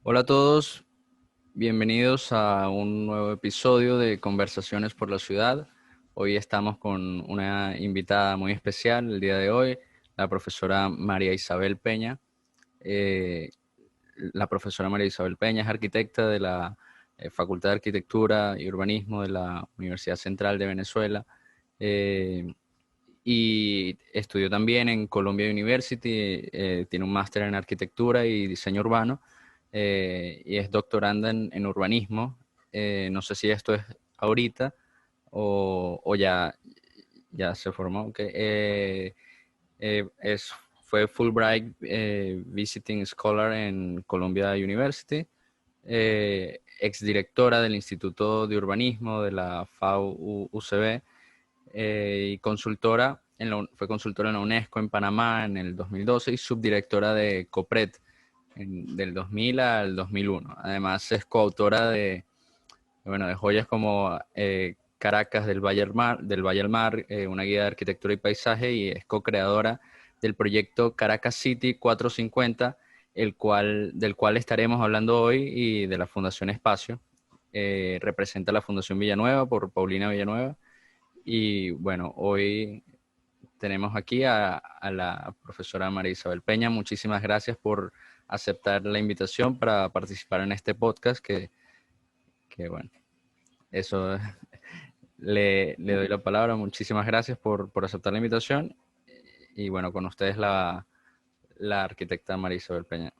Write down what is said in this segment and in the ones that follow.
Hola a todos, bienvenidos a un nuevo episodio de Conversaciones por la Ciudad. Hoy estamos con una invitada muy especial el día de hoy, la profesora María Isabel Peña. Eh, la profesora María Isabel Peña es arquitecta de la Facultad de Arquitectura y Urbanismo de la Universidad Central de Venezuela eh, y estudió también en Columbia University. Tiene un máster en Arquitectura y Diseño Urbano y es doctoranda en urbanismo. No sé si esto es ahorita o ya se formó. Ok. Eh, es, Fue Fulbright Visiting Scholar en Columbia University, exdirectora del Instituto de Urbanismo de la FAU-UCB y fue consultora en la UNESCO en Panamá en el 2012 y subdirectora de COPRED del 2000 al 2001. Además es coautora de joyas como Caracas del Valle al Mar, una guía de arquitectura y paisaje, y es co-creadora del proyecto Caracas City 450, del cual estaremos hablando hoy, y de la Fundación Espacio. Representa la Fundación Villanueva por Paulina Villanueva. Y bueno, hoy tenemos aquí a la profesora María Isabel Peña. Muchísimas gracias por aceptar la invitación para participar en este podcast que bueno, eso le doy la palabra. Muchísimas gracias por aceptar la invitación. Y bueno, con ustedes la arquitecta María Isabel Peña.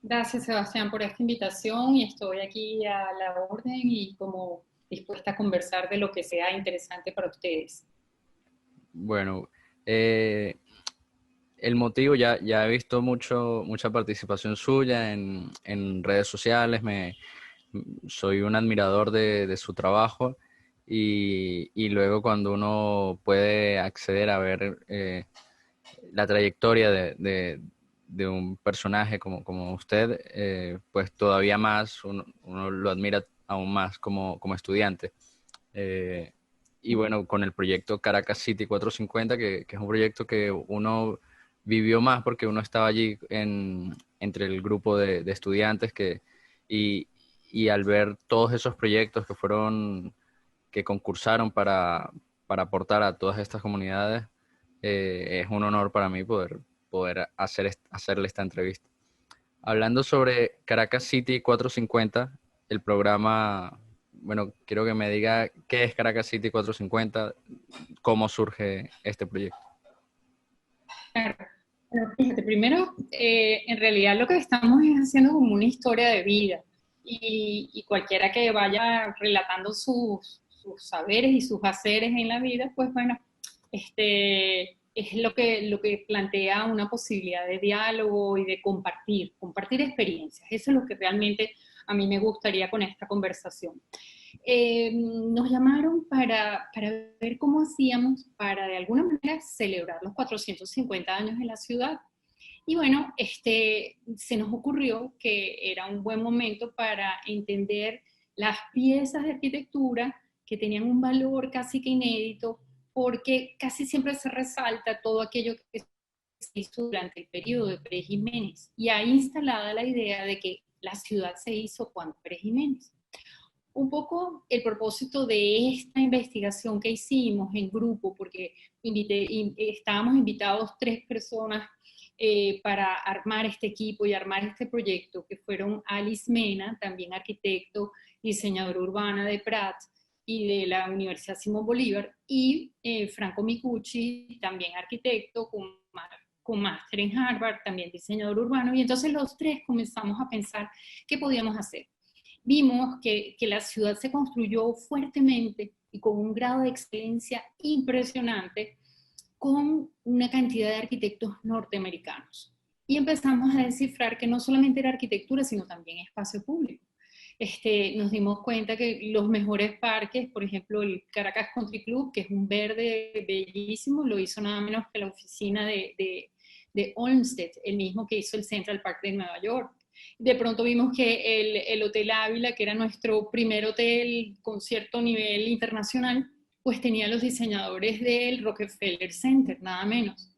Gracias, Sebastián, por esta invitación y estoy aquí a la orden y como dispuesta a conversar de lo que sea interesante para ustedes. Bueno, el motivo, ya he visto mucha participación suya en redes sociales. Soy un admirador de su trabajo, y luego cuando uno puede acceder a ver la trayectoria de un personaje como usted, pues todavía más uno lo admira aún más como estudiante. Eh, y bueno, con el proyecto Caracas City 450, que es un proyecto que uno vivió más porque uno estaba allí entre el grupo de estudiantes y, y al ver todos esos proyectos que concursaron para aportar a todas estas comunidades, es un honor para mí poder hacerle esta entrevista. Hablando sobre Caracas City 450, el programa, bueno, quiero que me diga qué es Caracas City 450, cómo surge este proyecto. Claro. Bueno, fíjate, primero, en realidad lo que estamos es haciendo como una historia de vida y cualquiera que vaya relatando sus saberes y sus haceres en la vida, pues bueno, es lo que plantea una posibilidad de diálogo y de compartir experiencias. Eso es lo que realmente a mí me gustaría con esta conversación. Nos llamaron para ver cómo hacíamos para de alguna manera celebrar los 450 años de la ciudad. Y bueno, se nos ocurrió que era un buen momento para entender las piezas de arquitectura que tenían un valor casi que inédito, porque casi siempre se resalta todo aquello que se hizo durante el periodo de Pérez Jiménez. Y ahí instalada la idea de que la ciudad se hizo cuando Pérez Jiménez. Un poco el propósito de esta investigación que hicimos en grupo, porque estábamos invitados 3 personas para armar este equipo y armar este proyecto, que fueron Alice Mena, también arquitecto, diseñador urbana de Prat y de la Universidad Simón Bolívar, y Franco Micucci, también arquitecto con máster en Harvard, también diseñador urbano, y entonces los 3 comenzamos a pensar qué podíamos hacer. Vimos que la ciudad se construyó fuertemente y con un grado de excelencia impresionante con una cantidad de arquitectos norteamericanos. Y empezamos a descifrar que no solamente era arquitectura, sino también espacio público. Nos dimos cuenta que los mejores parques, por ejemplo, el Caracas Country Club, que es un verde bellísimo, lo hizo nada menos que la oficina de Olmsted, el mismo que hizo el Central Park de Nueva York. De pronto vimos que el Hotel Ávila, que era nuestro primer hotel con cierto nivel internacional, pues tenía los diseñadores del Rockefeller Center, nada menos.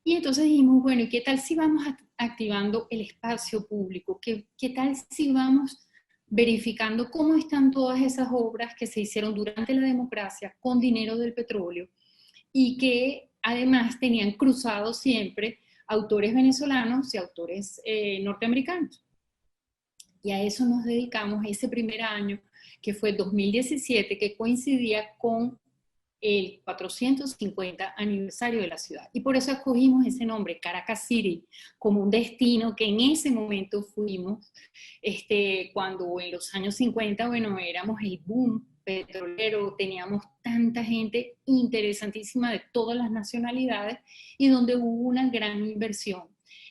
Y entonces dijimos, bueno, ¿y qué tal si vamos activando el espacio público? ¿Qué tal si vamos verificando cómo están todas esas obras que se hicieron durante la democracia con dinero del petróleo y que además tenían cruzados siempre autores venezolanos y autores norteamericanos? Y a eso nos dedicamos ese primer año, que fue 2017, que coincidía con el 450 aniversario de la ciudad. Y por eso escogimos ese nombre, Caracas City, como un destino que en ese momento fuimos, cuando en los años 50, bueno, éramos el boom petrolero, teníamos tanta gente interesantísima de todas las nacionalidades y donde hubo una gran inversión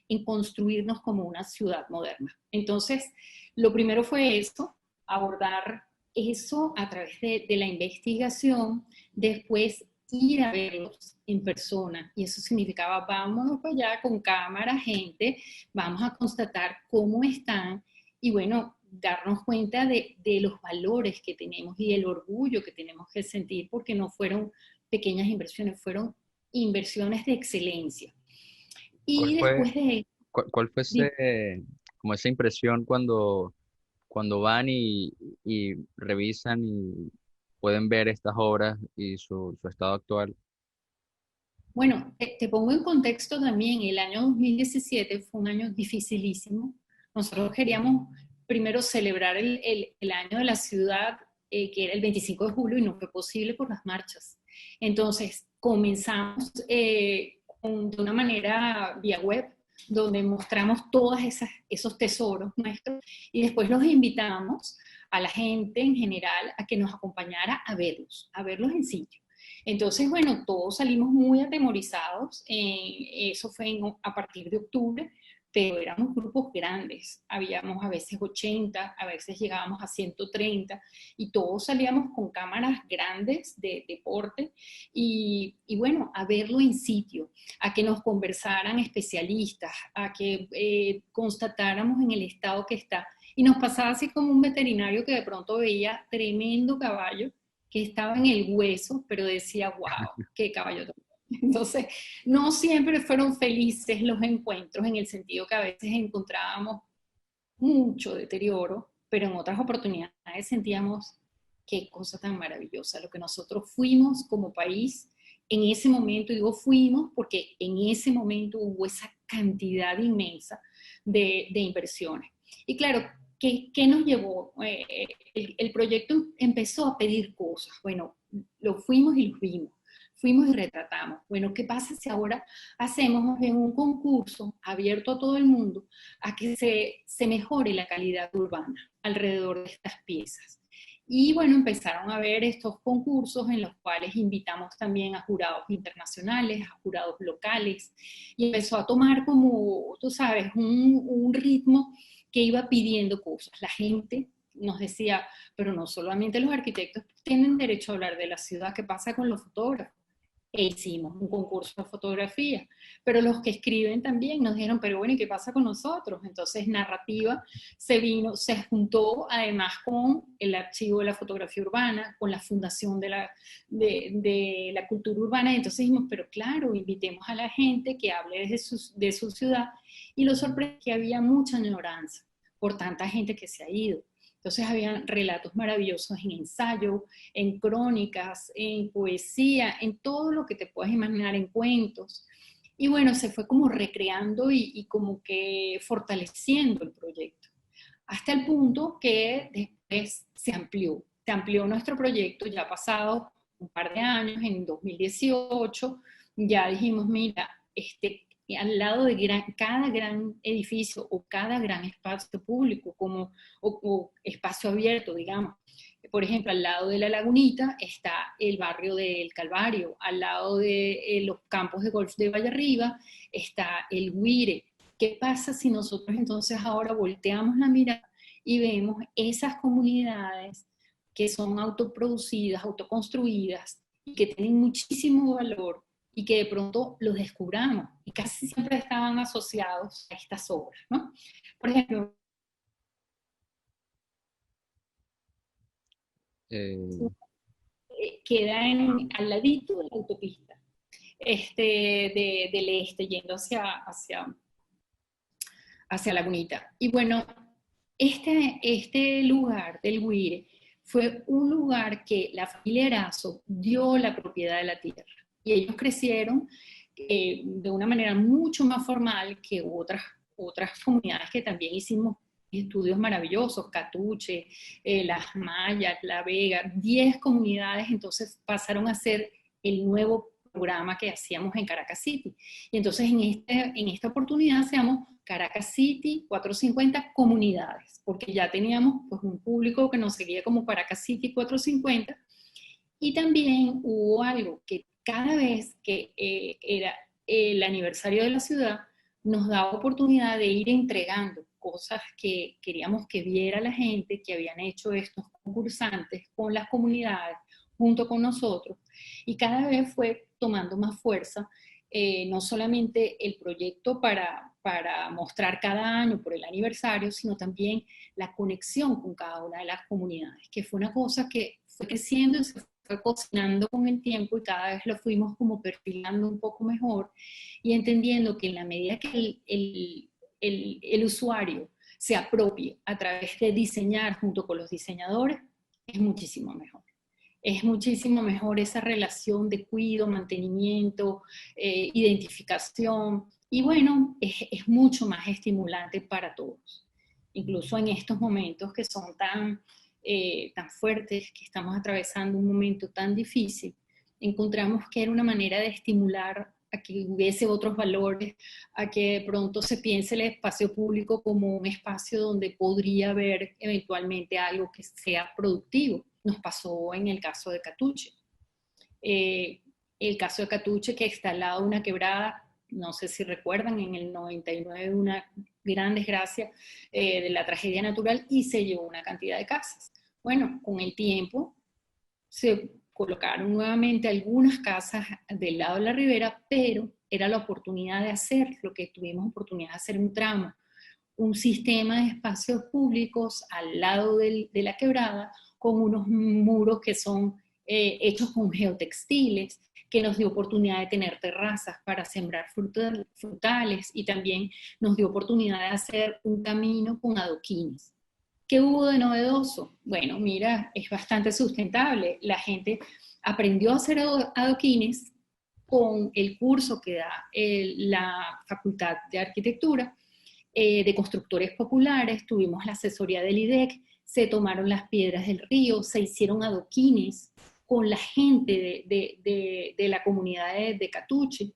en construirnos como una ciudad moderna. Entonces, lo primero fue eso, abordar eso a través de la investigación, después ir a verlos en persona, y eso significaba vámonos para allá con cámara, gente, vamos a constatar cómo están, y bueno, darnos cuenta de los valores que tenemos y el orgullo que tenemos que sentir, porque no fueron pequeñas inversiones, fueron inversiones de excelencia. ¿Cuál Y fue, después de... cuál fue como esa impresión cuando van y revisan y pueden ver estas obras y su estado actual? Bueno, te pongo en contexto también, el año 2017 fue un año dificilísimo. Nosotros queríamos primero celebrar el año de la ciudad, que era el 25 de julio, y no fue posible por las marchas. Entonces, comenzamos de una manera vía web, donde mostramos todos esos tesoros nuestros, y después los invitamos a la gente en general a que nos acompañara a verlos en sitio. Entonces, bueno, todos salimos muy atemorizados, eso fue a partir de octubre, pero éramos grupos grandes, habíamos a veces 80, a veces llegábamos a 130, y todos salíamos con cámaras grandes de deporte, y bueno, a verlo en sitio, a que nos conversaran especialistas, a que constatáramos en el estado que está. Y nos pasaba así como un veterinario que de pronto veía tremendo caballo que estaba en el hueso, pero decía, wow, qué caballo. Entonces, no siempre fueron felices los encuentros, en el sentido que a veces encontrábamos mucho deterioro, pero en otras oportunidades sentíamos qué cosa tan maravillosa, lo que nosotros fuimos como país en ese momento. Digo fuimos porque en ese momento hubo esa cantidad inmensa de inversiones. Y claro, ¿qué nos llevó? El proyecto empezó a pedir cosas. Bueno, lo fuimos y lo vimos. Fuimos y retratamos. Bueno, ¿qué pasa si ahora hacemos un concurso abierto a todo el mundo a que se mejore la calidad urbana alrededor de estas piezas? Y bueno, empezaron a ver estos concursos en los cuales invitamos también a jurados internacionales, a jurados locales, y empezó a tomar como, tú sabes, un ritmo que iba pidiendo cosas. La gente nos decía, pero no solamente los arquitectos tienen derecho a hablar de la ciudad, ¿qué pasa con los fotógrafos? E hicimos un concurso de fotografía, pero los que escriben también nos dijeron, pero bueno, ¿y qué pasa con nosotros? Entonces Narrativa se juntó además con el Archivo de la Fotografía Urbana, con la Fundación de la Cultura Urbana, y entonces dijimos, pero claro, invitemos a la gente que hable de su ciudad, y lo sorprendente es que había mucha añoranza por tanta gente que se ha ido. Entonces habían relatos maravillosos en ensayo, en crónicas, en poesía, en todo lo que te puedas imaginar, en cuentos. Y bueno, se fue como recreando y como que fortaleciendo el proyecto, hasta el punto que después se amplió nuestro proyecto, ya ha pasado un par de años, en 2018, ya dijimos, mira, al lado de cada gran edificio o cada gran espacio público o espacio abierto, digamos. Por ejemplo, al lado de la Lagunita está el barrio del Calvario, al lado de los campos de golf de Valle Arriba está el Guire. ¿Qué pasa si nosotros entonces ahora volteamos la mirada y vemos esas comunidades que son autoproducidas, autoconstruidas y que tienen muchísimo valor y que de pronto los descubramos y casi siempre estaban asociados a estas obras, ¿no? Por ejemplo, Eh, queda al ladito de la autopista del este, yendo hacia Lagunita. Y bueno, este lugar del Guire fue un lugar que la familia Erazo dio la propiedad de la tierra. Y ellos crecieron de una manera mucho más formal que otras comunidades que también hicimos estudios maravillosos, Catuche, Las Mayas, La Vega, 10 comunidades entonces pasaron a ser el nuevo programa que hacíamos en Caracas City. Y entonces en esta oportunidad hacemos Caracas City 450 comunidades, porque ya teníamos pues, un público que nos seguía como Caracas City 450, y también hubo algo que cada vez que era el aniversario de la ciudad, nos daba oportunidad de ir entregando cosas que queríamos que viera la gente, que habían hecho estos concursantes con las comunidades, junto con nosotros, y cada vez fue tomando más fuerza, no solamente el proyecto para mostrar cada año por el aniversario, sino también la conexión con cada una de las comunidades, que fue una cosa que fue creciendo y se fue cocinando con el tiempo y cada vez lo fuimos como perfilando un poco mejor y entendiendo que en la medida que el usuario se apropie a través de diseñar junto con los diseñadores, es muchísimo mejor. Es muchísimo mejor esa relación de cuidado, mantenimiento, identificación, y bueno, es mucho más estimulante para todos. Incluso en estos momentos que son tan fuertes, que estamos atravesando un momento tan difícil, encontramos que era una manera de estimular a que hubiese otros valores, a que de pronto se piense el espacio público como un espacio donde podría haber eventualmente algo que sea productivo. Nos pasó en el caso de Catuche. El caso de Catuche, que está al lado de una quebrada, no sé si recuerdan, en el 99 una gran desgracia de la tragedia natural y se llevó una cantidad de casas. Bueno, con el tiempo se colocaron nuevamente algunas casas del lado de la ribera, pero era la oportunidad de hacer lo que tuvimos oportunidad de hacer un tramo, un sistema de espacios públicos al lado de la quebrada, con unos muros que son hechos con geotextiles, que nos dio oportunidad de tener terrazas para sembrar frutales y también nos dio oportunidad de hacer un camino con adoquines. ¿Qué hubo de novedoso? Bueno, mira, es bastante sustentable. La gente aprendió a hacer adoquines con el curso que da la Facultad de Arquitectura, de constructores populares, tuvimos la asesoría del IDEC, se tomaron las piedras del río, se hicieron adoquines con la gente de la comunidad de Catuche,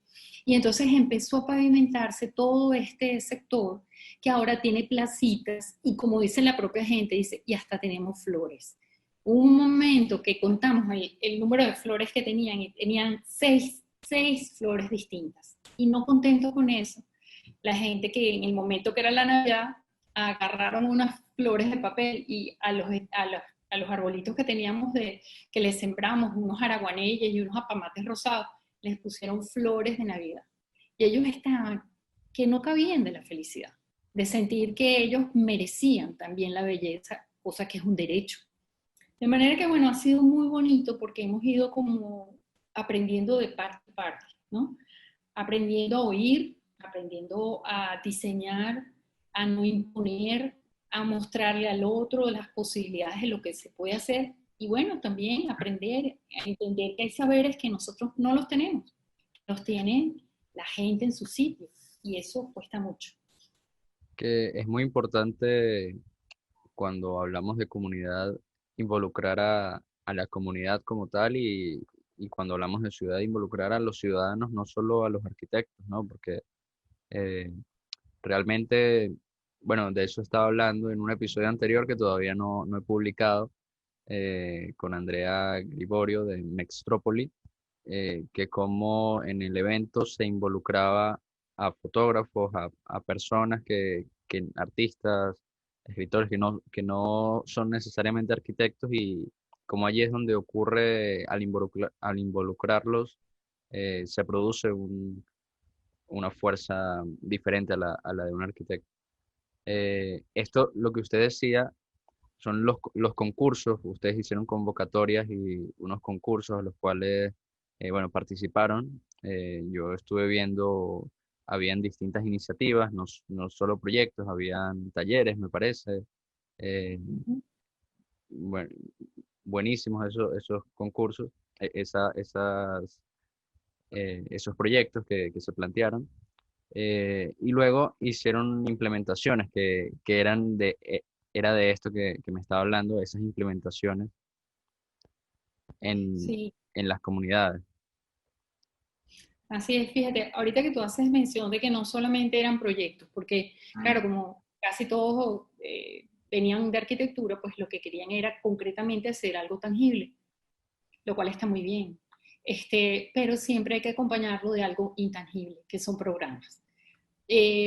y entonces empezó a pavimentarse todo este sector que ahora tiene placitas y como dice la propia gente, dice, y hasta tenemos flores. Hubo un momento que contamos el número de flores que tenían y tenían seis flores distintas. Y no contento con eso, la gente que en el momento que era la Navidad agarraron unas flores de papel y a los arbolitos que teníamos que les sembramos, unos araguaneyes y unos apamates rosados, les pusieron flores de Navidad. Y ellos estaban que no cabían de la felicidad, de sentir que ellos merecían también la belleza, cosa que es un derecho. De manera que, bueno, ha sido muy bonito porque hemos ido como aprendiendo de parte a parte, ¿no? Aprendiendo a oír, aprendiendo a diseñar, a no imponer, a mostrarle al otro las posibilidades de lo que se puede hacer y bueno, también aprender a entender que hay saberes que nosotros no los tenemos, los tiene la gente en su sitio y eso cuesta mucho. Que es muy importante cuando hablamos de comunidad involucrar a la comunidad como tal y cuando hablamos de ciudad involucrar a los ciudadanos, no solo a los arquitectos, ¿no? Porque eh, realmente, bueno, de eso estaba hablando en un episodio anterior que todavía no he publicado con Andrea Griborio de Mextrópoli, que como en el evento se involucraba a fotógrafos, a personas artistas, escritores que no son necesariamente arquitectos y como allí es donde ocurre al involucrarlos, se produce una fuerza diferente a la de un arquitecto. Esto, lo que usted decía son los concursos. Ustedes hicieron convocatorias y unos concursos a los cuales, bueno, participaron. Yo estuve viendo, habían distintas iniciativas, no solo proyectos, habían talleres, me parece. eh, Ujú. bueno, buenísimos esos concursos, esos proyectos que se plantearon. Y luego hicieron implementaciones que era de esto que me estaba hablando, esas implementaciones en, Sí, en las comunidades. así es, fíjate, ahorita que tú haces mención de que no solamente eran proyectos, porque claro, como casi todos venían de arquitectura, pues lo que querían era concretamente hacer algo tangible, lo cual está muy bien. Pero siempre hay que acompañarlo de algo intangible, que son programas.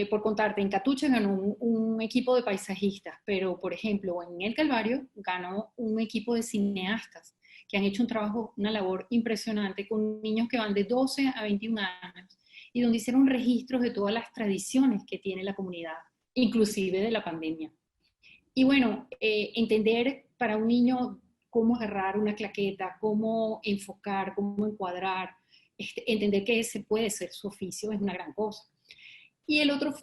Por contarte, en Catuche ganó un equipo de paisajistas, pero por ejemplo en El Calvario ganó un equipo de cineastas que han hecho un trabajo, una labor impresionante con niños que van de 12 a 21 años y donde hicieron registros de todas las tradiciones que tiene la comunidad, inclusive de la pandemia. Y bueno, entender para un niño cómo agarrar una claqueta, cómo enfocar, cómo encuadrar, entender que ese puede ser su oficio es una gran cosa. Y la otra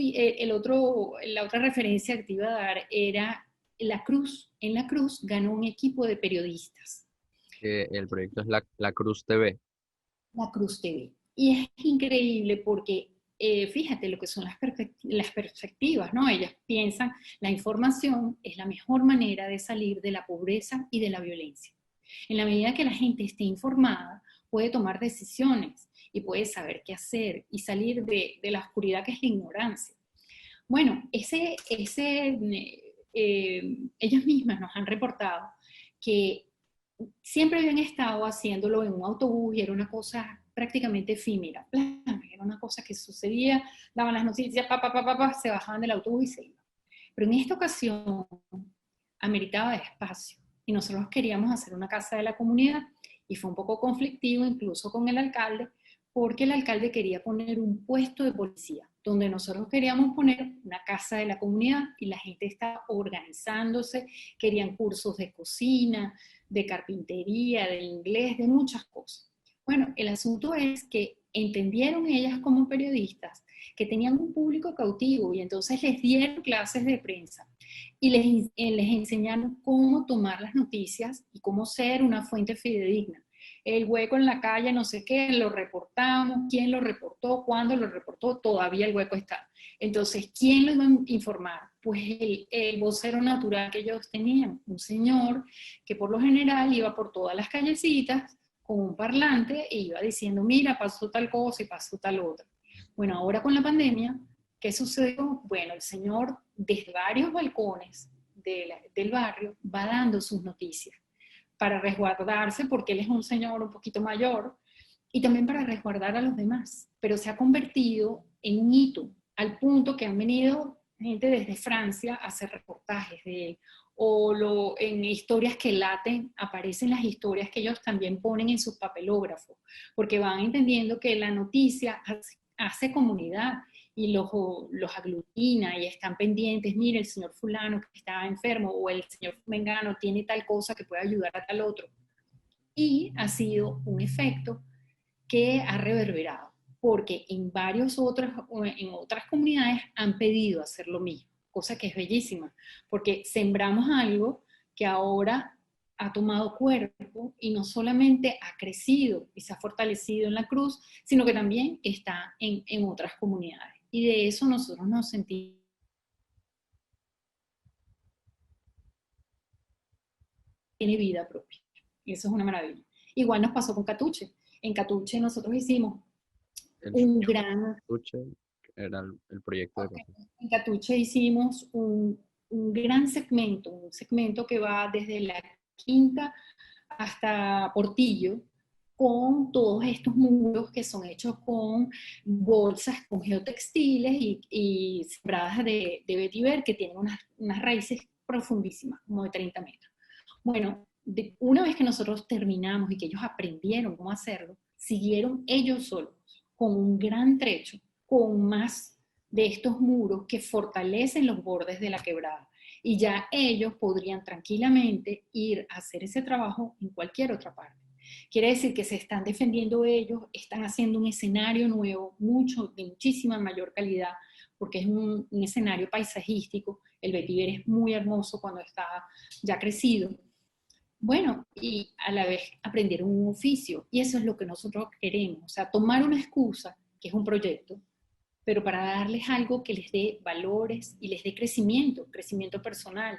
referencia que te iba a dar era La Cruz. En La Cruz ganó un equipo de periodistas, Que el proyecto es la Cruz TV. La Cruz TV. Y es increíble porque fíjate lo que son las perspectivas, ¿no? Ellas piensan la información es la mejor manera de salir de la pobreza y de la violencia. En la medida que la gente esté informada, puede tomar decisiones y puede saber qué hacer y salir de la oscuridad que es la ignorancia. Bueno, ellas mismas nos han reportado que siempre habían estado haciéndolo en un autobús y era una cosa prácticamente efímera. Era una cosa que sucedía, daban las noticias, se bajaban del autobús y se iban. Pero en esta ocasión ameritaba espacio y nosotros queríamos hacer una casa de la comunidad y fue un poco conflictivo incluso con el alcalde porque el alcalde quería poner un puesto de policía donde nosotros queríamos poner una casa de la comunidad y la gente estaba organizándose, querían cursos de cocina, de carpintería, de inglés, de muchas cosas. Bueno, el asunto es que entendieron ellas como periodistas que tenían un público cautivo y entonces les dieron clases de prensa y les enseñaron cómo tomar las noticias y cómo ser una fuente fidedigna. El hueco en la calle, no sé qué, lo reportamos, quién lo reportó, cuándo lo reportó, todavía el hueco está. Entonces, ¿quién lo iba a informar? Pues el vocero natural que ellos tenían, un señor que por lo general iba por todas las callecitas con un parlante e iba diciendo, mira, pasó tal cosa y pasó tal otra. Bueno, ahora con la pandemia, ¿qué sucedió? Bueno, el señor desde varios balcones del barrio va dando sus noticias para resguardarse porque él es un señor un poquito mayor y también para resguardar a los demás. Pero se ha convertido en un hito al punto que han venido gente desde Francia a hacer reportajes de él en historias que laten, aparecen las historias que ellos también ponen en sus papelógrafos, porque van entendiendo que la noticia hace comunidad y los aglutina y están pendientes, mire, el señor fulano que está enfermo o el señor mengano tiene tal cosa que puede ayudar a tal otro. Y ha sido un efecto que ha reverberado, porque en otras comunidades han pedido hacer lo mismo, cosa que es bellísima, porque sembramos algo que ahora ha tomado cuerpo y no solamente ha crecido y se ha fortalecido en la cruz, sino que también está en otras comunidades. Y de eso nosotros nos sentimos, tiene vida propia. Y eso es una maravilla. Igual nos pasó con Catuche. En Catuche nosotros hicimos El un gran Suche era el proyecto de Okay. Catuche. En Catuche hicimos un gran segmento, un segmento que va desde la Quinta hasta Portillo, con todos estos muros que son hechos con bolsas, con geotextiles y sembradas de vetiver que tienen unas raíces profundísimas, como de 30 metros. Bueno, una vez que nosotros terminamos y que ellos aprendieron cómo hacerlo, siguieron ellos solos, con un gran trecho, con más de estos muros que fortalecen los bordes de la quebrada. Y ya ellos podrían tranquilamente ir a hacer ese trabajo en cualquier otra parte. Quiere decir que se están defendiendo ellos, están haciendo un escenario nuevo, de muchísima mayor calidad, porque es un escenario paisajístico. El vetiver es muy hermoso cuando está ya crecido. Bueno, y a la vez aprender un oficio. Y eso es lo que nosotros queremos. O sea, tomar una excusa, que es un proyecto, pero para darles algo que les dé valores y les dé crecimiento personal.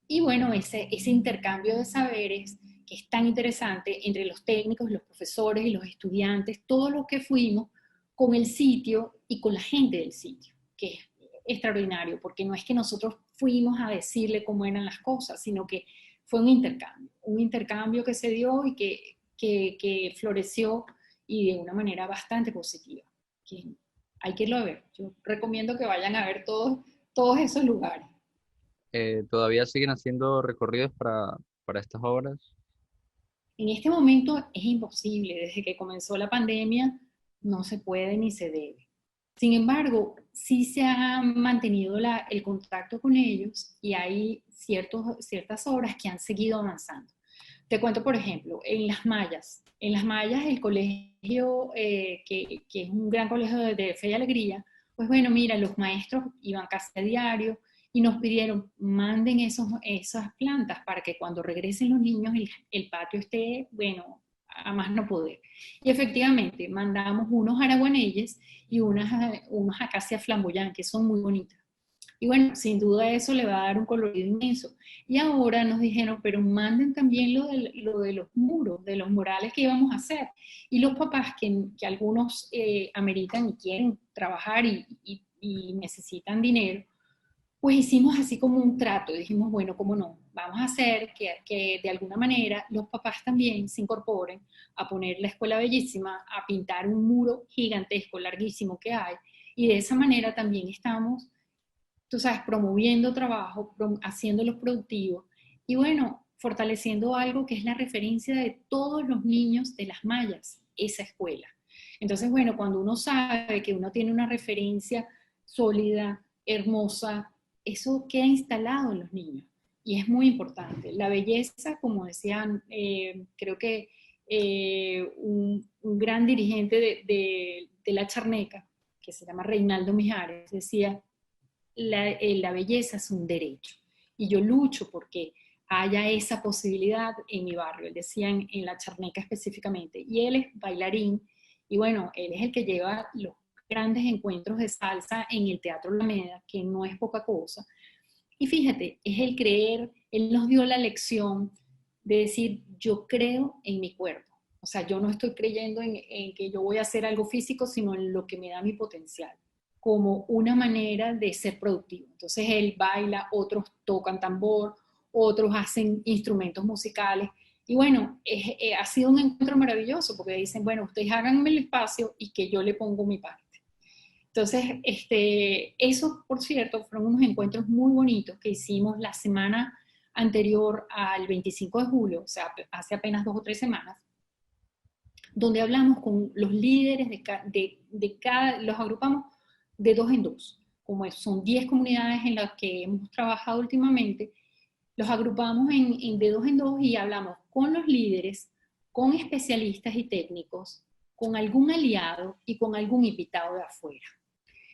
Y bueno, ese intercambio de saberes que es tan interesante entre los técnicos, los profesores y los estudiantes, todos los que fuimos con el sitio y con la gente del sitio, que es extraordinario, porque no es que nosotros fuimos a decirle cómo eran las cosas, sino que fue un intercambio que se dio y que floreció y de una manera bastante positiva. Que hay que irlo a ver. Yo recomiendo que vayan a ver todos esos lugares. ¿Todavía siguen haciendo recorridos para estas obras? En este momento es imposible, desde que comenzó la pandemia no se puede ni se debe. Sin embargo, sí se ha mantenido el contacto con ellos y hay ciertas obras que han seguido avanzando. Te cuento, por ejemplo, en Las Mayas. En Las Mayas, el colegio, que es un gran colegio de fe y alegría, pues bueno, mira, los maestros iban casi a diario y nos pidieron, manden esas plantas para que cuando regresen los niños el patio esté, bueno, a más no poder. Y efectivamente, mandamos unos araguaneyes y unos acacias flamboyant, que son muy bonitas. Y bueno, sin duda eso le va a dar un colorido inmenso. Y ahora nos dijeron, pero manden también lo de los muros, de los murales que íbamos a hacer. Y los papás que algunos ameritan y quieren trabajar y necesitan dinero, pues hicimos así como un trato. Y dijimos, bueno, cómo no, vamos a hacer que de alguna manera los papás también se incorporen a poner la escuela bellísima, a pintar un muro gigantesco, larguísimo que hay. Y de esa manera también estamos, tú sabes, promoviendo trabajo, haciéndolos productivos y bueno, fortaleciendo algo que es la referencia de todos los niños de Las Mayas, esa escuela. Entonces, bueno, cuando uno sabe que uno tiene una referencia sólida, hermosa, eso queda instalado en los niños y es muy importante. La belleza, como decían, creo que un gran dirigente de la Charneca, que se llama Reinaldo Mijares, decía, la belleza es un derecho. Y yo lucho porque haya esa posibilidad en mi barrio. Él decía en la Charneca específicamente. Y él es bailarín. Y bueno, él es el que lleva los grandes encuentros de salsa en el Teatro Alameda, que no es poca cosa. Y fíjate, es el creer, él nos dio la lección de decir, yo creo en mi cuerpo. O sea, yo no estoy creyendo en que yo voy a hacer algo físico, sino en lo que me da mi potencial como una manera de ser productivo. Entonces él baila, otros tocan tambor, otros hacen instrumentos musicales. Y bueno, ha sido un encuentro maravilloso porque dicen, bueno, ustedes háganme el espacio y que yo le pongo mi parte. Entonces, eso, por cierto, fueron unos encuentros muy bonitos que hicimos la semana anterior al 25 de julio, o sea, hace apenas 2 o 3 semanas, donde hablamos con los líderes de cada, los agrupamos de 2 en 2. Como son 10 comunidades en las que hemos trabajado últimamente, los agrupamos de 2 en 2 y hablamos con los líderes, con especialistas y técnicos, con algún aliado y con algún invitado de afuera.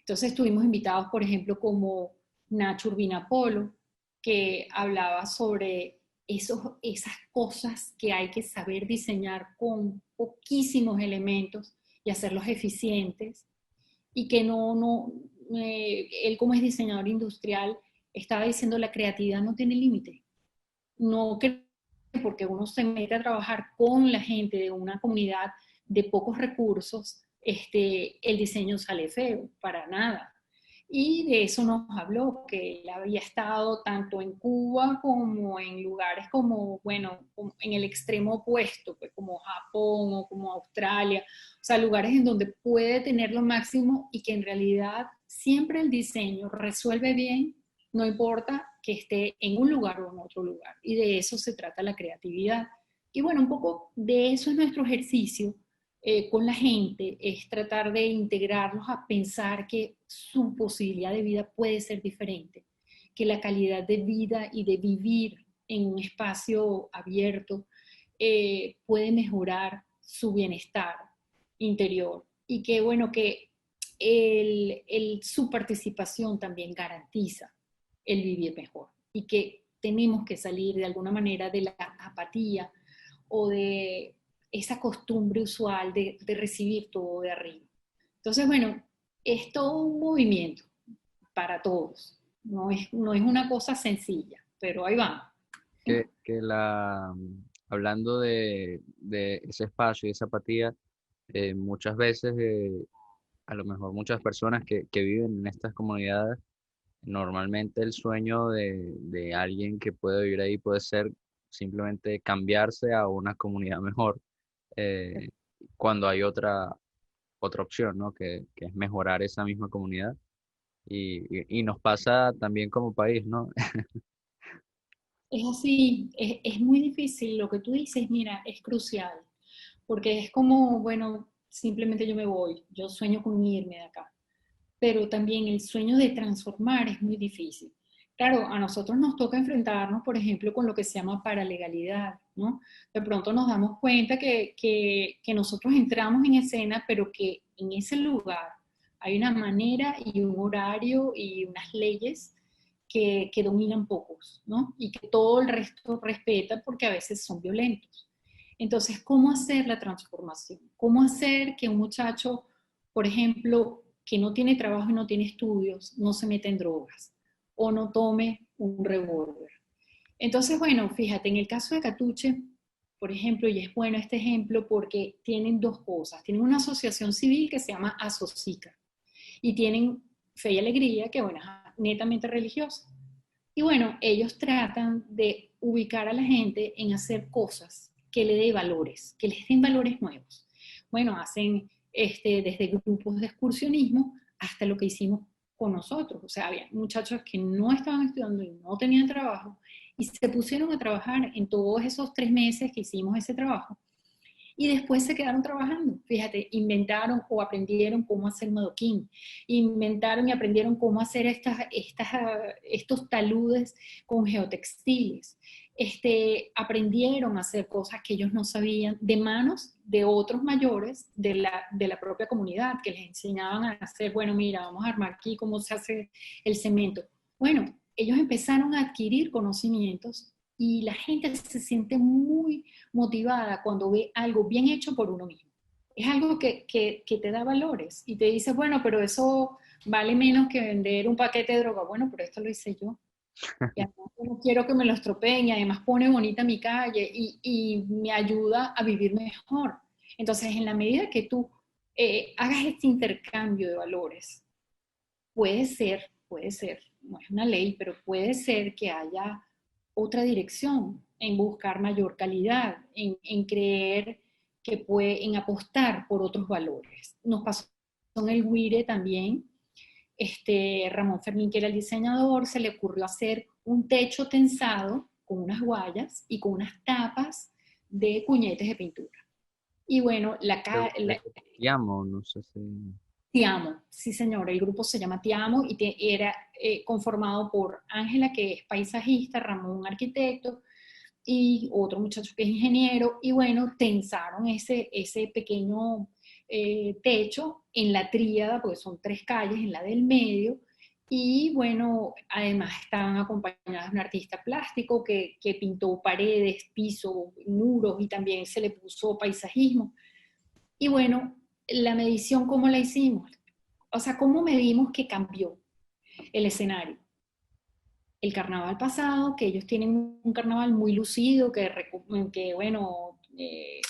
Entonces tuvimos invitados, por ejemplo, como Nacho Urbina Polo, que hablaba sobre esas cosas que hay que saber diseñar con poquísimos elementos y hacerlos eficientes, y que él como es diseñador industrial, estaba diciendo la creatividad no tiene límite. No que porque uno se mete a trabajar con la gente de una comunidad de pocos recursos, el diseño sale feo, para nada. Y de eso nos habló, que él había estado tanto en Cuba como en lugares como, bueno, en el extremo opuesto, pues como Japón o como Australia, o sea, lugares en donde puede tener lo máximo y que en realidad siempre el diseño resuelve bien, no importa que esté en un lugar o en otro lugar. Y de eso se trata la creatividad. Y bueno, un poco de eso es nuestro ejercicio con la gente, es tratar de integrarlos a pensar que su posibilidad de vida puede ser diferente, que la calidad de vida y de vivir en un espacio abierto puede mejorar su bienestar interior y que, bueno, que su participación también garantiza el vivir mejor y que tenemos que salir de alguna manera de la apatía o de esa costumbre usual de recibir todo de arriba. Entonces, bueno, es todo un movimiento para todos. No es una cosa sencilla, pero ahí vamos. Que hablando de ese espacio y esa apatía, muchas veces, a lo mejor muchas personas que viven en estas comunidades, normalmente el sueño de alguien que puede vivir ahí puede ser simplemente cambiarse a una comunidad mejor, eh, cuando hay otra opción, ¿no? Que es mejorar esa misma comunidad. Y nos pasa también como país, ¿no? Es así, es muy difícil. Lo que tú dices, mira, es crucial, porque es como, bueno, simplemente yo me voy, yo sueño con irme de acá, pero también el sueño de transformar es muy difícil. Claro, a nosotros nos toca enfrentarnos, por ejemplo, con lo que se llama paralegalidad, ¿no? De pronto nos damos cuenta que nosotros entramos en escena, pero que en ese lugar hay una manera y un horario y unas leyes que dominan pocos, ¿no? Y que todo el resto respeta porque a veces son violentos. Entonces, ¿cómo hacer la transformación? ¿Cómo hacer que un muchacho, por ejemplo, que no tiene trabajo y no tiene estudios, no se meta en drogas o no tome un revólver? Entonces, bueno, fíjate, en el caso de Catuche, por ejemplo, y es bueno este ejemplo porque tienen dos cosas. Tienen una asociación civil que se llama Asocica y tienen Fe y Alegría, que bueno, es netamente religiosa. Y bueno, ellos tratan de ubicar a la gente en hacer cosas que le den valores, que les den valores nuevos. Bueno, hacen desde grupos de excursionismo hasta lo que hicimos con nosotros. O sea, había muchachos que no estaban estudiando y no tenían trabajo y se pusieron a trabajar en todos esos 3 meses que hicimos ese trabajo y después se quedaron trabajando. Fíjate, inventaron o aprendieron cómo hacer madoquín, inventaron y aprendieron cómo hacer estos taludes con geotextiles. Aprendieron a hacer cosas que ellos no sabían de manos de otros mayores de la propia comunidad que les enseñaban a hacer, bueno, mira, vamos a armar aquí cómo se hace el cemento. Bueno, ellos empezaron a adquirir conocimientos y la gente se siente muy motivada cuando ve algo bien hecho por uno mismo. Es algo que te da valores y te dice, bueno, pero eso vale menos que vender un paquete de droga. Bueno, pero esto lo hice yo. Y además no quiero que me lo estropeen y además pone bonita mi calle y me ayuda a vivir mejor. Entonces, en la medida que tú hagas este intercambio de valores, puede ser, no es una ley, pero puede ser que haya otra dirección en buscar mayor calidad, en creer que puede, en apostar por otros valores. Nos pasó en el Guire también, Ramón Fermín, que era el diseñador, se le ocurrió hacer un techo tensado con unas guayas y con unas tapas de cuñetes de pintura. Y bueno, Te amo, no sé si... Te Amo, sí señor, el grupo se llama Te Amo y era conformado por Ángela, que es paisajista, Ramón, arquitecto, y otro muchacho que es ingeniero, y bueno, tensaron ese pequeño techo en la tríada, porque son 3 calles, en la del medio, y bueno, además estaban acompañadas de un artista plástico que pintó paredes, pisos, muros, y también se le puso paisajismo. Y bueno, la medición, ¿cómo la hicimos? O sea, ¿cómo medimos que cambió el escenario? El carnaval pasado, que ellos tienen un carnaval muy lucido, que bueno,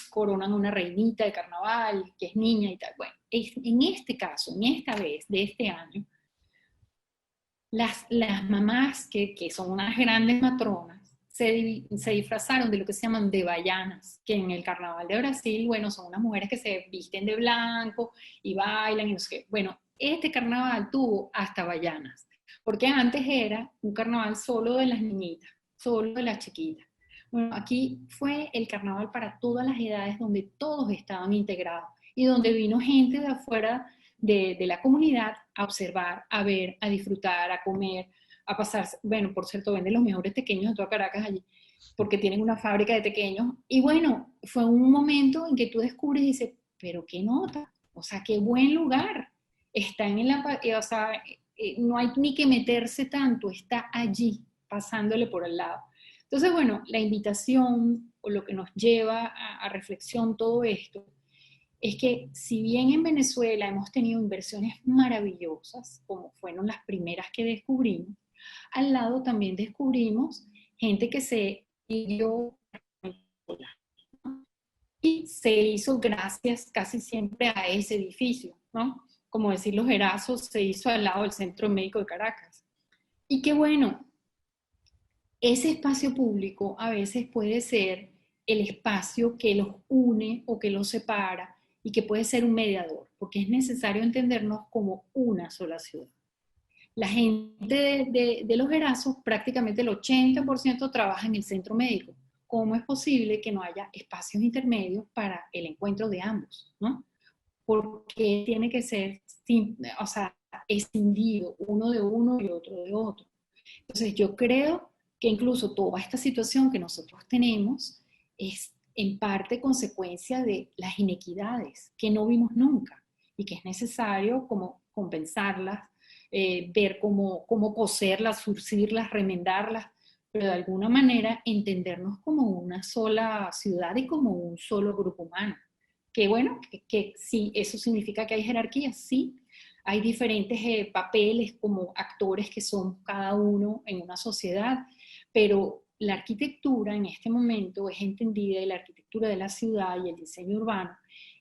coronan una reinita de carnaval, que es niña y tal. Bueno, en este caso, en esta vez de este año, las mamás, que son unas grandes matronas, se disfrazaron de lo que se llaman de bayanas, que en el carnaval de Brasil, bueno, son unas mujeres que se visten de blanco y bailan y no sé qué. Bueno, este carnaval tuvo hasta bayanas, porque antes era un carnaval solo de las niñitas, solo de las chiquitas. Bueno, aquí fue el carnaval para todas las edades, donde todos estaban integrados y donde vino gente de afuera de la comunidad a observar, a ver, a disfrutar, a comer, a pasar, bueno, por cierto, venden los mejores tequeños de toda Caracas allí, porque tienen una fábrica de tequeños. Y bueno, fue un momento en que tú descubres y dices, pero qué nota, o sea, qué buen lugar. Está en la, o sea, no hay ni que meterse tanto, está allí, pasándole por al lado. Entonces, bueno, la invitación o lo que nos lleva a reflexión todo esto es que si bien en Venezuela hemos tenido inversiones maravillosas, como fueron las primeras que descubrimos, al lado también descubrimos gente que se dio y se hizo gracias casi siempre a ese edificio, ¿no? Como decir los Erazos, se hizo al lado del Centro Médico de Caracas. Y qué bueno, ese espacio público a veces puede ser el espacio que los une o que los separa y que puede ser un mediador, porque es necesario entendernos como una sola ciudad. La gente de los Erazos, prácticamente el 80% trabaja en el centro médico. ¿Cómo es posible que no haya espacios intermedios para el encuentro de ambos? ¿No? Porque tiene que ser, o sea, escindido uno de uno y otro de otro. Entonces yo creo que incluso toda esta situación que nosotros tenemos es en parte consecuencia de las inequidades que no vimos nunca y que es necesario como compensarlas, ver cómo coserlas, surcirlas, remendarlas, pero de alguna manera entendernos como una sola ciudad y como un solo grupo humano. Que bueno, que sí, eso significa que hay jerarquías, sí, hay diferentes papeles como actores que son cada uno en una sociedad, pero la arquitectura en este momento es entendida, y la arquitectura de la ciudad y el diseño urbano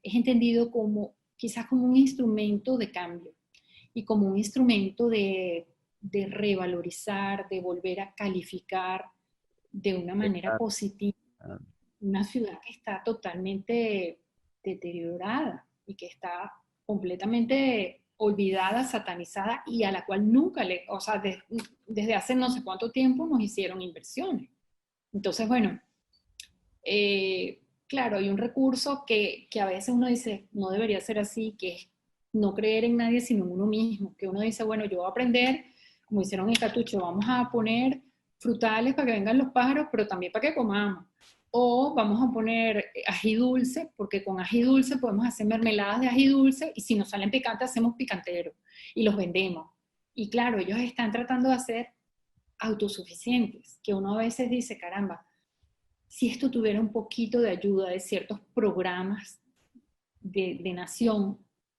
es entendido como quizás como un instrumento de cambio y como un instrumento de revalorizar, de volver a calificar de una manera positiva una ciudad que está totalmente deteriorada y que está completamente olvidada, satanizada y a la cual nunca o sea, desde hace no sé cuánto tiempo nos hicieron inversiones. Entonces, bueno, claro, hay un recurso que a veces uno dice, no debería ser así, que es no creer en nadie sino en uno mismo, que uno dice, bueno, yo voy a aprender, como hicieron en Catucho, vamos a poner frutales para que vengan los pájaros, pero también para que comamos. O vamos a poner ají dulce, porque con ají dulce podemos hacer mermeladas de ají dulce y si nos salen picantes hacemos picanteros y los vendemos. Y claro, ellos están tratando de ser autosuficientes, que uno a veces dice, caramba, si esto tuviera un poquito de ayuda de ciertos programas de nación,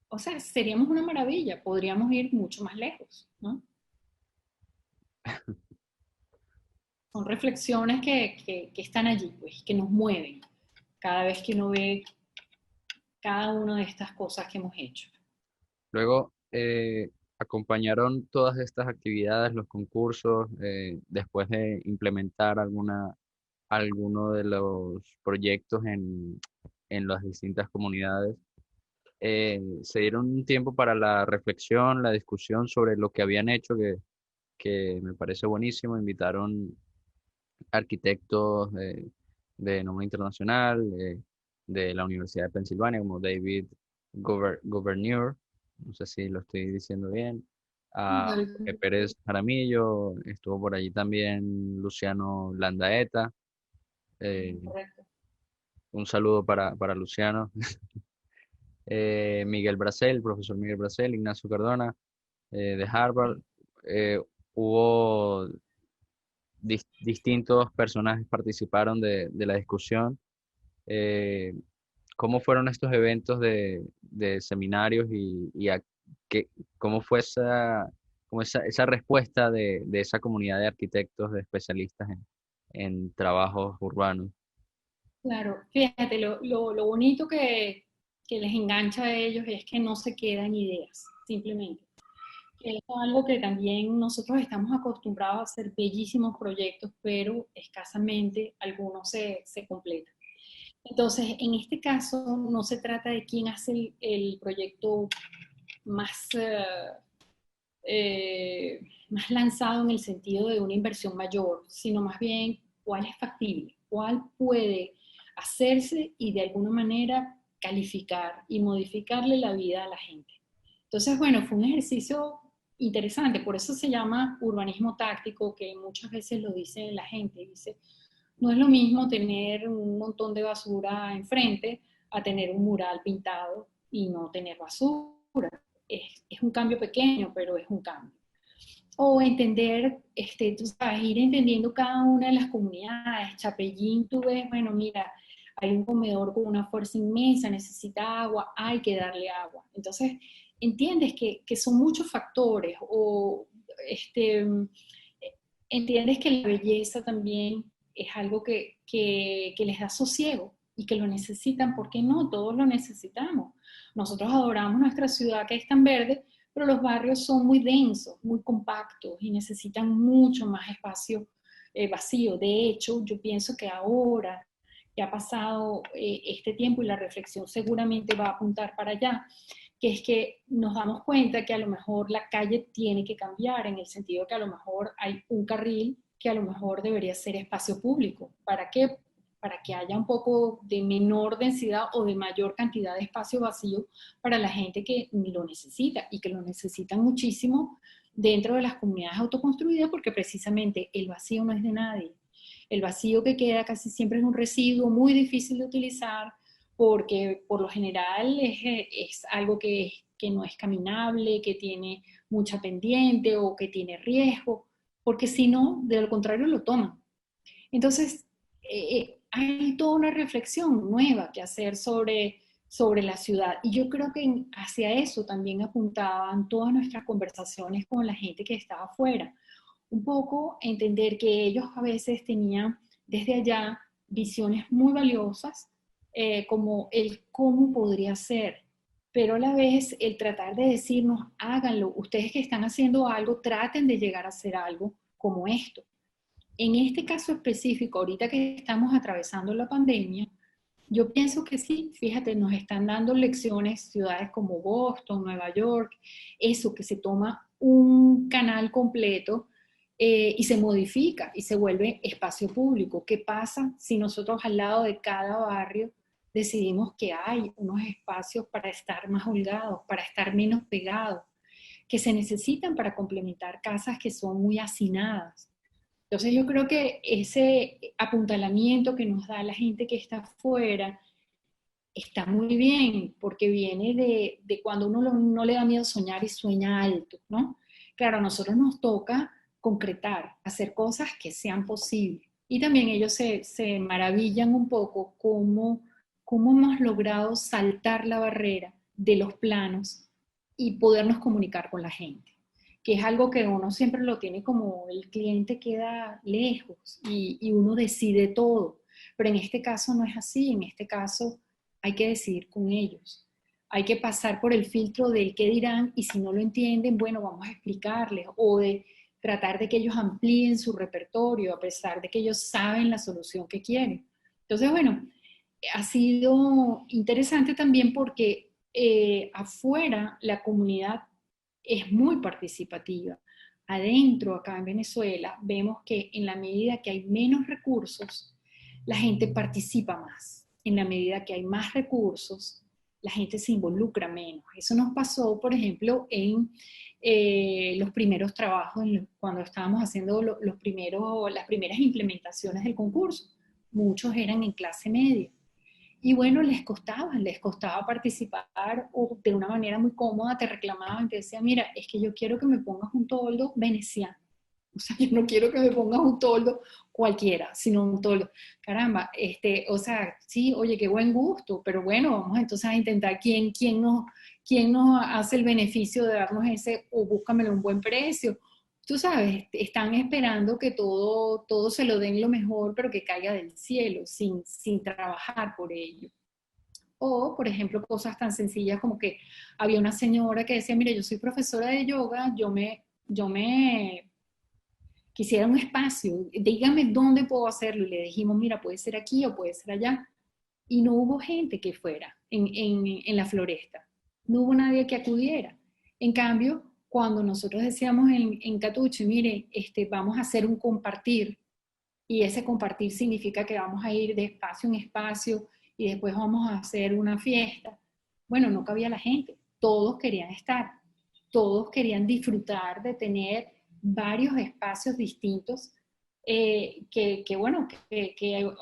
o sea, seríamos una maravilla, podríamos ir mucho más lejos, ¿no? Son reflexiones que están allí, pues, que nos mueven cada vez que uno ve cada una de estas cosas que hemos hecho. Luego, acompañaron todas estas actividades, los concursos, después de implementar alguno de los proyectos en las distintas comunidades. Se dieron un tiempo para la reflexión, la discusión sobre lo que habían hecho, que me parece buenísimo. Invitaron arquitectos de nombre internacional, de la Universidad de Pensilvania, como David Gouverneur, no sé si lo estoy diciendo bien, a Jorge Pérez Jaramillo, estuvo por allí también Luciano Landaeta. eh, Correcto. un saludo para Luciano. Miguel Bracel, profesor Miguel Bracel, Ignacio Cardona, de Harvard. Eh, hubo distintos personajes participaron de la discusión. Eh, ¿Cómo fueron estos eventos de seminarios qué- cómo fue esa respuesta de esa comunidad de arquitectos, de especialistas en trabajos urbanos? Claro, fíjate, lo bonito que les engancha a ellos es que no se quedan ideas, simplemente. Es algo que también nosotros estamos acostumbrados a hacer bellísimos proyectos, pero escasamente algunos se completan. Entonces, en este caso, no se trata de quién hace el proyecto más, más lanzado en el sentido de una inversión mayor, sino más bien cuál es factible, cuál puede hacerse y de alguna manera calificar y modificarle la vida a la gente. Entonces, bueno, fue un ejercicio interesante. Por eso se llama urbanismo táctico, que muchas veces lo dice la gente. Dice, no es lo mismo tener un montón de basura enfrente a tener un mural pintado y no tener basura. Es un cambio pequeño, pero es un cambio. O entender, tú sabes, ir entendiendo cada una de las comunidades. Chapellín, tú ves, bueno, mira, hay un comedor con una fuerza inmensa, necesita agua, hay que darle agua. Entonces, entiendes que son muchos factores, o entiendes que la belleza también es algo que les da sosiego y que lo necesitan, porque no, todos lo necesitamos. Nosotros adoramos nuestra ciudad que es tan verde, pero los barrios son muy densos, muy compactos y necesitan mucho más espacio vacío. De hecho, yo pienso que ahora que ha pasado este tiempo y la reflexión seguramente va a apuntar para allá, que es que nos damos cuenta que a lo mejor la calle tiene que cambiar, en el sentido que a lo mejor hay un carril que a lo mejor debería ser espacio público. ¿Para qué? Para que haya un poco de menor densidad o de mayor cantidad de espacio vacío para la gente que lo necesita, y que lo necesitan muchísimo dentro de las comunidades autoconstruidas, porque precisamente el vacío no es de nadie. El vacío que queda casi siempre es un residuo muy difícil de utilizar, porque por lo general es algo que no es caminable, que tiene mucha pendiente o que tiene riesgo, porque si no, de lo contrario lo toman. Entonces, hay toda una reflexión nueva que hacer sobre la ciudad. Y yo creo que hacia eso también apuntaban todas nuestras conversaciones con la gente que estaba afuera. Un poco entender que ellos a veces tenían desde allá visiones muy valiosas, como el cómo podría ser, pero a la vez el tratar de decirnos, háganlo, ustedes que están haciendo algo, traten de llegar a hacer algo como esto. En este caso específico, ahorita que estamos atravesando la pandemia, yo pienso que sí, fíjate, nos están dando lecciones ciudades como Boston, Nueva York, eso que se toma un canal completo y se modifica y se vuelve espacio público. ¿Qué pasa si nosotros al lado de cada barrio decidimos que hay unos espacios para estar más holgados, para estar menos pegados, que se necesitan para complementar casas que son muy hacinadas? Entonces yo creo que ese apuntalamiento que nos da la gente que está afuera está muy bien, porque viene de cuando uno no le da miedo soñar y sueña alto, ¿no? Claro, a nosotros nos toca concretar, hacer cosas que sean posibles. Y también ellos se maravillan un poco cómo hemos logrado saltar la barrera de los planos y podernos comunicar con la gente, que es algo que uno siempre lo tiene como el cliente queda lejos y uno decide todo. Pero en este caso no es así, en este caso hay que decidir con ellos. Hay que pasar por el filtro del qué dirán, y si no lo entienden, bueno, vamos a explicarles, o de tratar de que ellos amplíen su repertorio a pesar de que ellos saben la solución que quieren. Entonces, bueno, ha sido interesante también porque afuera la comunidad es muy participativa. Adentro, acá en Venezuela, vemos que en la medida que hay menos recursos, la gente participa más. En la medida que hay más recursos, la gente se involucra menos. Eso nos pasó, por ejemplo, en los primeros trabajos, cuando estábamos haciendo las primeras implementaciones del concurso. Muchos eran en clase media. Y bueno, les costaba participar, o de una manera muy cómoda te reclamaban, te decían, mira, es que yo quiero que me pongas un toldo veneciano. O sea, yo no quiero que me pongas un toldo cualquiera, sino un toldo. Caramba, o sea, sí, oye, qué buen gusto, pero bueno, vamos entonces a intentar quién nos hace el beneficio de darnos ese, o búscamelo a un buen precio. Tú sabes, están esperando que todo se lo den lo mejor, pero que caiga del cielo, sin trabajar por ello. O, por ejemplo, cosas tan sencillas como que había una señora que decía, mire, yo soy profesora de yoga, yo me quisiera un espacio, dígame dónde puedo hacerlo. Y le dijimos, mira, puede ser aquí o puede ser allá. Y no hubo gente que fuera en la floresta. No hubo nadie que acudiera. En cambio, cuando nosotros decíamos en Catuche, mire, vamos a hacer un compartir, y ese compartir significa que vamos a ir de espacio en espacio y después vamos a hacer una fiesta. Bueno, no cabía la gente, todos querían estar. todos querían disfrutar de tener varios espacios distintos, que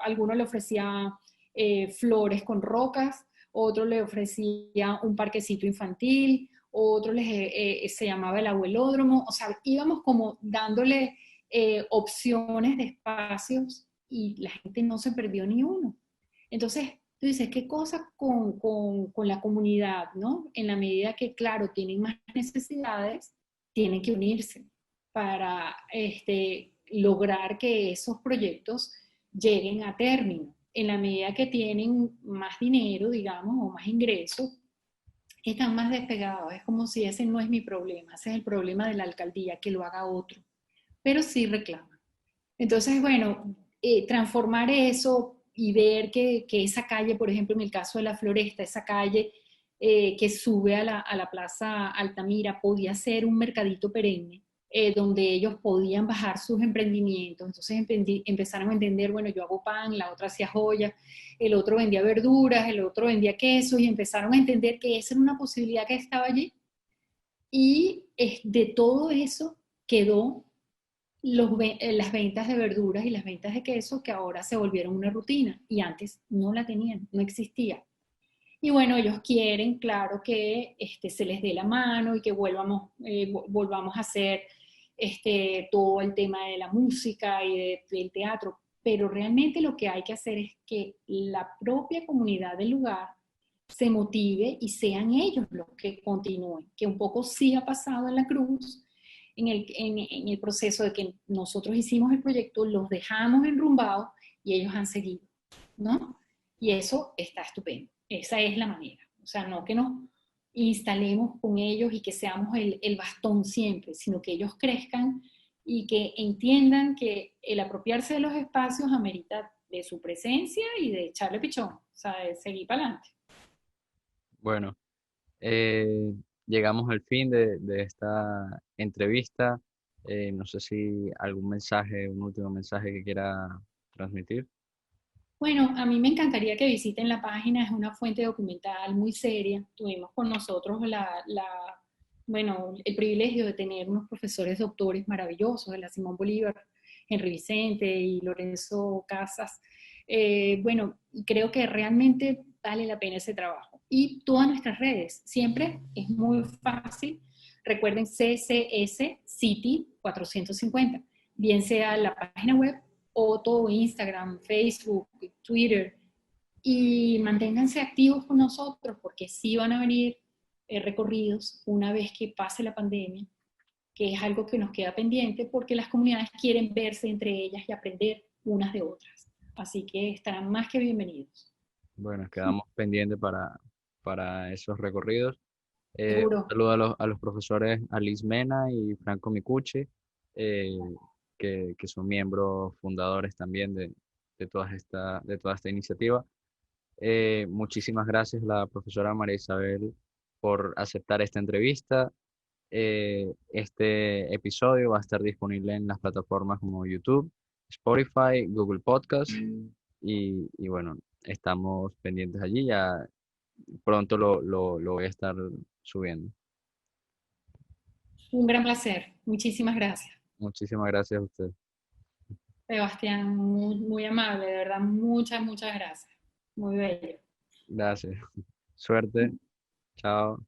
alguno le ofrecía flores con rocas, otro le ofrecía un parquecito infantil, otro se llamaba el abuelódromo, o sea, íbamos como dándole opciones de espacios y la gente no se perdió ni uno. Entonces, tú dices, ¿qué cosa con la comunidad, no? En la medida que, claro, tienen más necesidades, tienen que unirse para lograr que esos proyectos lleguen a término. En la medida que tienen más dinero, digamos, o más ingresos, están más despegados. Es como si ese no es mi problema, ese es el problema de la alcaldía, que lo haga otro. Pero sí reclaman. Entonces, bueno, transformar eso y ver que esa calle, por ejemplo, en el caso de la Floresta, esa calle que sube a la Plaza Altamira, podía ser un mercadito perenne, donde ellos podían bajar sus emprendimientos. Entonces empezaron a entender, bueno, yo hago pan, la otra hacía joyas, el otro vendía verduras, el otro vendía quesos, y empezaron a entender que esa era una posibilidad que estaba allí. Y de todo eso quedó las ventas de verduras y las ventas de queso, que ahora se volvieron una rutina y antes no la tenían, no existía. Y bueno, ellos quieren, claro, que se les dé la mano y que volvamos a hacer todo el tema de la música y del teatro, pero realmente lo que hay que hacer es que la propia comunidad del lugar se motive y sean ellos los que continúen, que un poco sí ha pasado en la Cruz, en el proceso de que nosotros hicimos el proyecto, los dejamos enrumbados y ellos han seguido, ¿no? Y eso está estupendo. Esa es la manera. O sea, no que nos instalemos con ellos y que seamos el bastón siempre, sino que ellos crezcan y que entiendan que el apropiarse de los espacios amerita de su presencia y de echarle pichón, o sea, de seguir para adelante. Bueno, eh, llegamos al fin de esta entrevista. No sé si algún mensaje, un último mensaje que quiera transmitir. Bueno, a mí me encantaría que visiten la página, es una fuente documental muy seria. Tuvimos con nosotros bueno, el privilegio de tener unos profesores doctores maravillosos, de la Simón Bolívar, Henry Vicente y Lorenzo Casas. Bueno, creo que realmente vale la pena ese trabajo. Y todas nuestras redes, siempre es muy fácil. Recuerden CCS City 450, bien sea la página web o todo Instagram, Facebook, Twitter, y manténganse activos con nosotros porque sí van a venir recorridos una vez que pase la pandemia, que es algo que nos queda pendiente porque las comunidades quieren verse entre ellas y aprender unas de otras. Así que estarán más que bienvenidos. Bueno, quedamos pendientes para esos recorridos. Un Seguro. saludo a los profesores Alice Mena y Franco Micucci, eh, que son miembros fundadores también de toda esta iniciativa. Muchísimas gracias a la profesora María Isabel por aceptar esta entrevista. Este episodio va a estar disponible en las plataformas como YouTube, Spotify, Google Podcast y bueno, estamos pendientes allí. Ya pronto lo voy a estar subiendo. Un gran placer. Muchísimas gracias. Muchísimas gracias a usted. Sebastián, muy, muy amable, de verdad, muchas, muchas gracias. Muy bello. Gracias. Suerte. Chao.